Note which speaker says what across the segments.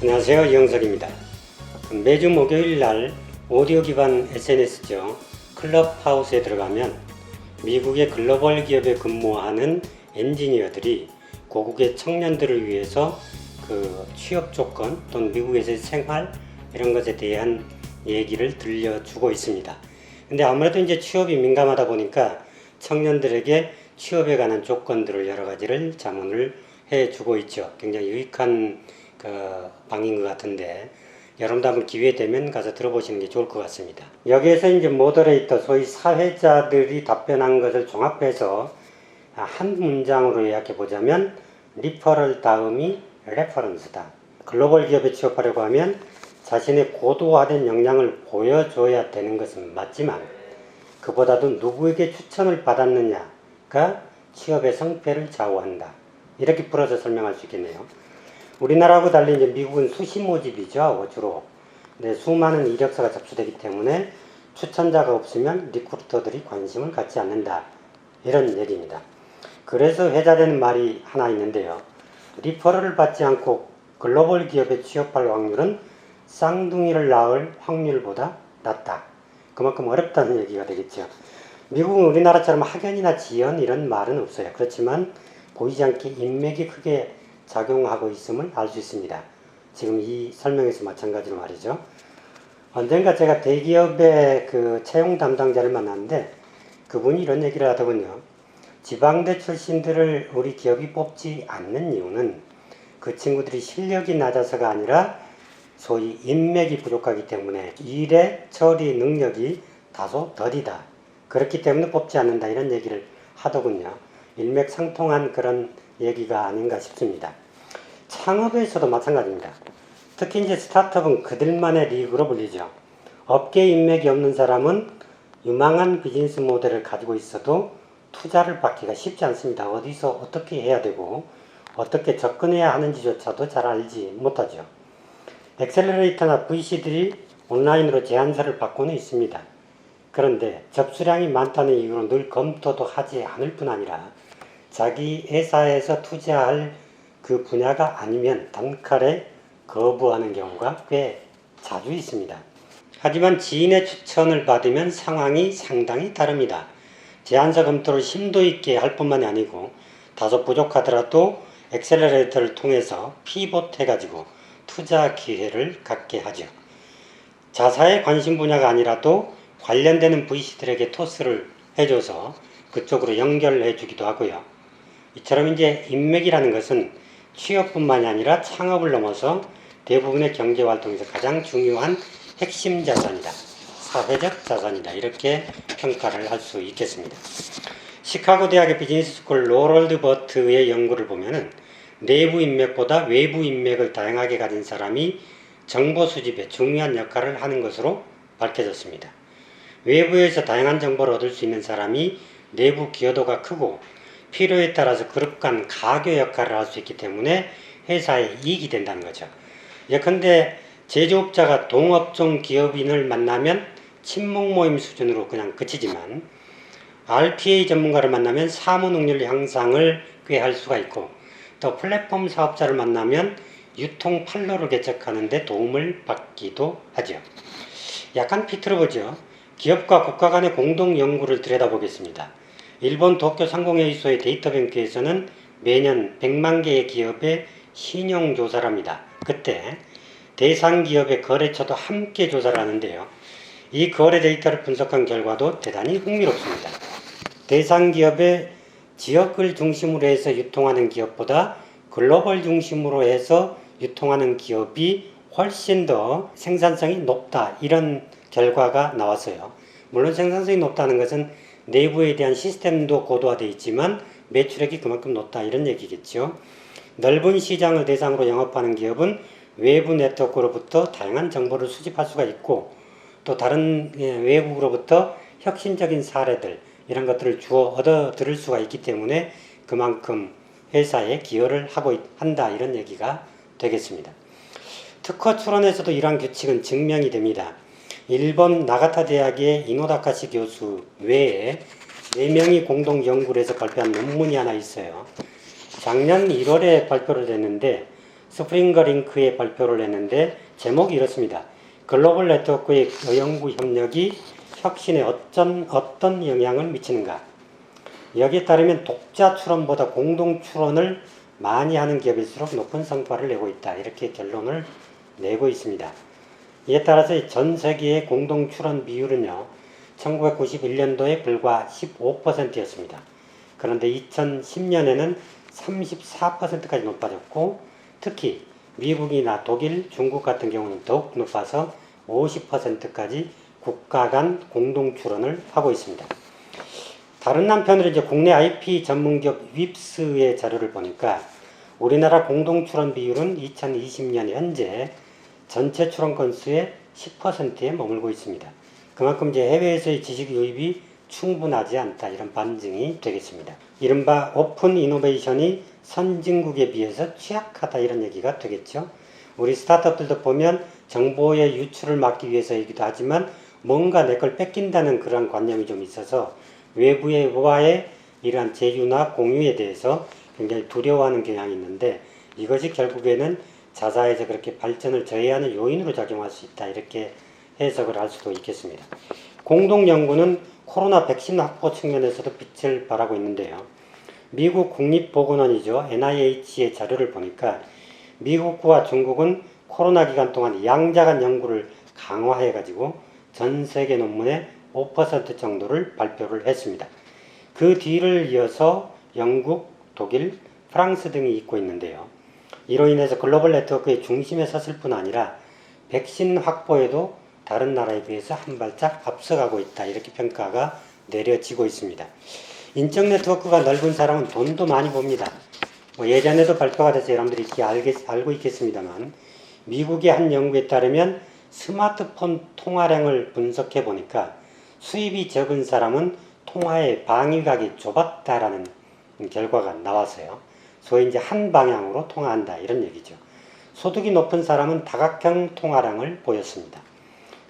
Speaker 1: 안녕하세요, 이영석입니다. 매주 목요일 날 오디오 기반 SNS죠. 클럽하우스에 들어가면 미국의 글로벌 기업에 근무하는 엔지니어들이 고국의 청년들을 위해서 그 취업 조건 또는 미국에서의 생활 이런 것에 대한 얘기를 들려주고 있습니다. 근데 아무래도 이제 취업이 민감하다 보니까 청년들에게 취업에 관한 조건들을 여러 가지를 자문을 해주고 있죠. 굉장히 유익한 방인 것 같은데 여러분도 한번 기회 되면 가서 들어보시는 게 좋을 것 같습니다. 여기에서 이제 모더레이터 소위 사회자들이 답변한 것을 종합해서 한 문장으로 요약해 보자면 리퍼럴 다음이 레퍼런스다. 글로벌 기업에 취업하려고 하면 자신의 고도화된 역량을 보여줘야 되는 것은 맞지만 그보다도 누구에게 추천을 받았느냐가 취업의 성패를 좌우한다. 이렇게 풀어서 설명할 수 있겠네요. 우리나라하고 달리 이제 미국은 수시 모집이죠, 주로. 근데 수많은 이력서가 접수되기 때문에 추천자가 없으면 리크루터들이 관심을 갖지 않는다. 이런 얘기입니다. 그래서 회자되는 말이 하나 있는데요. 리퍼럴을 받지 않고 글로벌 기업에 취업할 확률은 쌍둥이를 낳을 확률보다 낮다. 그만큼 어렵다는 얘기가 되겠죠. 미국은 우리나라처럼 학연이나 지연 이런 말은 없어요. 그렇지만 보이지 않게 인맥이 크게 작용하고 있음을 알 수 있습니다. 지금 이 설명에서 마찬가지로 말이죠. 언젠가 제가 대기업의 그 채용 담당자를 만났는데 그분이 이런 얘기를 하더군요. 지방대 출신들을 우리 기업이 뽑지 않는 이유는 그 친구들이 실력이 낮아서가 아니라 소위 인맥이 부족하기 때문에 일의 처리 능력이 다소 더디다. 그렇기 때문에 뽑지 않는다. 이런 얘기를 하더군요. 일맥상통한 그런 얘기가 아닌가 싶습니다. 창업에서도 마찬가지입니다. 특히 이제 스타트업은 그들만의 리그로 불리죠. 업계 인맥이 없는 사람은 유망한 비즈니스 모델을 가지고 있어도 투자를 받기가 쉽지 않습니다. 어디서 어떻게 해야 되고 어떻게 접근해야 하는지조차도 잘 알지 못하죠. 엑셀러레이터나 VC들이 온라인으로 제안서를 받고는 있습니다. 그런데 접수량이 많다는 이유로 늘 검토도 하지 않을 뿐 아니라 자기 회사에서 투자할 그 분야가 아니면 단칼에 거부하는 경우가 꽤 자주 있습니다. 하지만 지인의 추천을 받으면 상황이 상당히 다릅니다. 제안서 검토를 심도 있게 할 뿐만이 아니고 다소 부족하더라도 엑셀러레이터를 통해서 피봇해가지고 투자 기회를 갖게 하죠. 자사의 관심 분야가 아니라도 관련되는 VC들에게 토스를 해줘서 그쪽으로 연결해 주기도 하고요. 이처럼 이제 인맥이라는 것은 취업뿐만이 아니라 창업을 넘어서 대부분의 경제활동에서 가장 중요한 핵심 자산이다. 사회적 자산이다. 이렇게 평가를 할 수 있겠습니다. 시카고 대학의 비즈니스 스쿨 로럴드 버트의 연구를 보면은 내부 인맥보다 외부 인맥을 다양하게 가진 사람이 정보 수집에 중요한 역할을 하는 것으로 밝혀졌습니다. 외부에서 다양한 정보를 얻을 수 있는 사람이 내부 기여도가 크고 필요에 따라서 그룹 간 가교 역할을 할 수 있기 때문에 회사에 이익이 된다는 거죠. 예컨대 제조업자가 동업종 기업인을 만나면 친목 모임 수준으로 그냥 그치지만 RPA 전문가를 만나면 사무 능률 향상을 꾀할 수가 있고 또 플랫폼 사업자를 만나면 유통 판로를 개척하는 데 도움을 받기도 하죠. 약간 비틀어보죠. 기업과 국가 간의 공동 연구를 들여다보겠습니다. 일본 도쿄 상공회의소의 데이터뱅크에서는 매년 100만 개의 기업의 신용조사를 합니다. 그때 대상 기업의 거래처도 함께 조사를 하는데요. 이 거래 데이터를 분석한 결과도 대단히 흥미롭습니다. 대상 기업의 지역을 중심으로 해서 유통하는 기업보다 글로벌 중심으로 해서 유통하는 기업이 훨씬 더 생산성이 높다. 이런 결과가 나왔어요. 물론 생산성이 높다는 것은 내부에 대한 시스템도 고도화되어 있지만 매출액이 그만큼 높다. 이런 얘기겠죠. 넓은 시장을 대상으로 영업하는 기업은 외부 네트워크로부터 다양한 정보를 수집할 수가 있고 또 다른 외국으로부터 혁신적인 사례들 이런 것들을 주워 얻어 들을 수가 있기 때문에 그만큼 회사에 기여를 하고 한다. 이런 얘기가 되겠습니다. 특허 출원에서도 이러한 규칙은 증명이 됩니다. 일본 나가타 대학의 이노다카시 교수 외에 4명이 공동 연구를 해서 발표한 논문이 하나 있어요. 작년 1월에 발표를 했는데 스프링거 링크에 발표를 했는데 제목이 이렇습니다. 글로벌 네트워크의 연구 협력이 혁신에 어떤 영향을 미치는가. 여기에 따르면 독자 출원보다 공동 출원을 많이 하는 기업일수록 높은 성과를 내고 있다. 이렇게 결론을 내고 있습니다. 이에 따라서 전 세계의 공동 출원 비율은요, 1991년도에 불과 15%였습니다. 그런데 2010년에는 34%까지 높아졌고, 특히 미국이나 독일, 중국 같은 경우는 더욱 높아서 50%까지 국가 간 공동 출원을 하고 있습니다. 다른 한편으로 이제 국내 IP 전문기업 윕스의 자료를 보니까 우리나라 공동 출원 비율은 2020년 현재 전체 출원 건수의 10%에 머물고 있습니다. 그만큼 이제 해외에서의 지식 유입이 충분하지 않다, 이런 반증이 되겠습니다. 이른바 오픈 이노베이션이 선진국에 비해서 취약하다, 이런 얘기가 되겠죠. 우리 스타트업들도 보면 정보의 유출을 막기 위해서이기도 하지만 뭔가 내 걸 뺏긴다는 그런 관념이 좀 있어서 외부와의 이러한 제휴나 공유에 대해서 굉장히 두려워하는 경향이 있는데, 이것이 결국에는 자사에서 그렇게 발전을 저해하는 요인으로 작용할 수 있다, 이렇게 해석을 할 수도 있겠습니다. 공동연구는 코로나 백신 확보 측면에서도 빛을 발하고 있는데요. 미국 국립보건원이죠. NIH의 자료를 보니까 미국과 중국은 코로나 기간 동안 양자간 연구를 강화해가지고 전 세계 논문의 5% 정도를 발표를 했습니다. 그 뒤를 이어서 영국, 독일, 프랑스 등이 잇고 있는데요. 이로 인해서 글로벌 네트워크의 중심에 섰을 뿐 아니라 백신 확보에도 다른 나라에 비해서 한 발짝 앞서가고 있다, 이렇게 평가가 내려지고 있습니다. 인적 네트워크가 넓은 사람은 돈도 많이 봅니다. 예전에도 발표가 돼서 여러분들이 이렇게 알고 있겠습니다만, 미국의 한 연구에 따르면 스마트폰 통화량을 분석해 보니까 수입이 적은 사람은 통화의 방위각이 좁았다라는 결과가 나왔어요. 소위 이제 한 방향으로 통화한다, 이런 얘기죠. 소득이 높은 사람은 다각형 통화량을 보였습니다.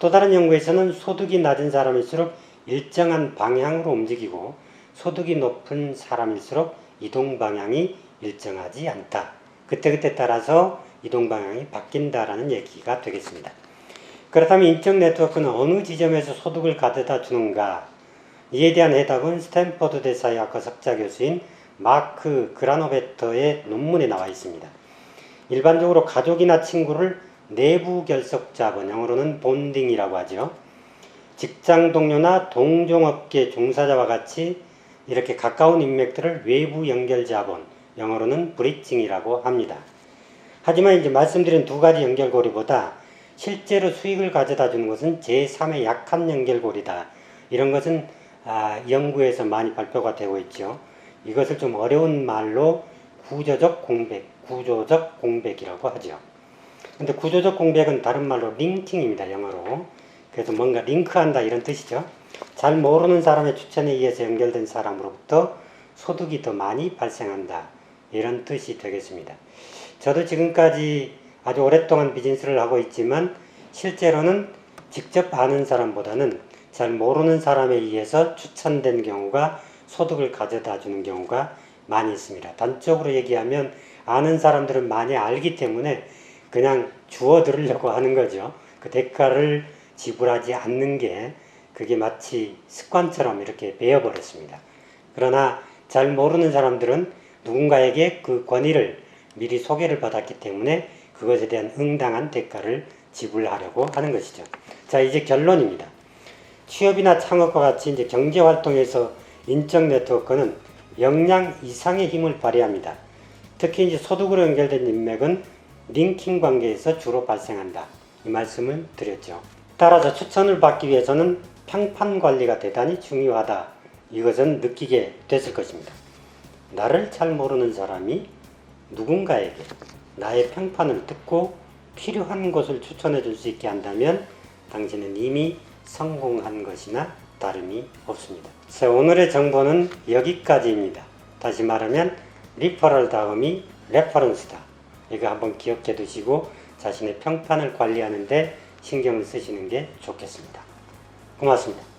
Speaker 1: 또 다른 연구에서는 소득이 낮은 사람일수록 일정한 방향으로 움직이고 소득이 높은 사람일수록 이동 방향이 일정하지 않다. 그때그때 따라서 이동 방향이 바뀐다라는 얘기가 되겠습니다. 그렇다면 인적 네트워크는 어느 지점에서 소득을 가져다 주는가? 이에 대한 해답은 스탠퍼드 대사의학과 석좌 교수인 마크 그라노베터의 논문에 나와 있습니다. 일반적으로 가족이나 친구를 내부 결속 자본, 영어로는 본딩이라고 하죠. 직장 동료나 동종업계 종사자와 같이 이렇게 가까운 인맥들을 외부 연결 자본, 영어로는 브리징이라고 합니다. 하지만 이제 말씀드린 두 가지 연결고리보다 실제로 수익을 가져다 주는 것은 제3의 약한 연결고리다. 이런 것은 연구에서 많이 발표가 되고 있죠. 이것을 좀 어려운 말로 구조적 공백이라고 하죠. 근데 구조적 공백은 다른 말로 링킹입니다, 영어로. 그래서 뭔가 링크한다, 이런 뜻이죠. 잘 모르는 사람의 추천에 의해서 연결된 사람으로부터 소득이 더 많이 발생한다, 이런 뜻이 되겠습니다. 저도 지금까지 아주 오랫동안 비즈니스를 하고 있지만 실제로는 직접 아는 사람보다는 잘 모르는 사람에 의해서 추천된 경우가 소득을 가져다 주는 경우가 많이 있습니다. 단적으로 얘기하면 아는 사람들은 많이 알기 때문에 그냥 주워 들으려고 하는 거죠. 그 대가를 지불하지 않는 게 그게 마치 습관처럼 이렇게 배어버렸습니다. 그러나 잘 모르는 사람들은 누군가에게 그 권위를 미리 소개를 받았기 때문에 그것에 대한 응당한 대가를 지불하려고 하는 것이죠. 자, 이제 결론입니다. 취업이나 창업과 같이 이제 경제활동에서 인적 네트워크는 역량 이상의 힘을 발휘합니다. 특히 이제 소득으로 연결된 인맥은 링킹 관계에서 주로 발생한다, 이 말씀을 드렸죠. 따라서 추천을 받기 위해서는 평판 관리가 대단히 중요하다, 이것은 느끼게 됐을 것입니다. 나를 잘 모르는 사람이 누군가에게 나의 평판을 듣고 필요한 곳을 추천해 줄 수 있게 한다면 당신은 이미 성공한 것이나 다름이 없습니다. 자, 오늘의 정보는 여기까지입니다. 다시 말하면 리퍼럴 다음이 레퍼런스다. 이거 한번 기억해 두시고 자신의 평판을 관리하는 데 신경을 쓰시는 게 좋겠습니다. 고맙습니다.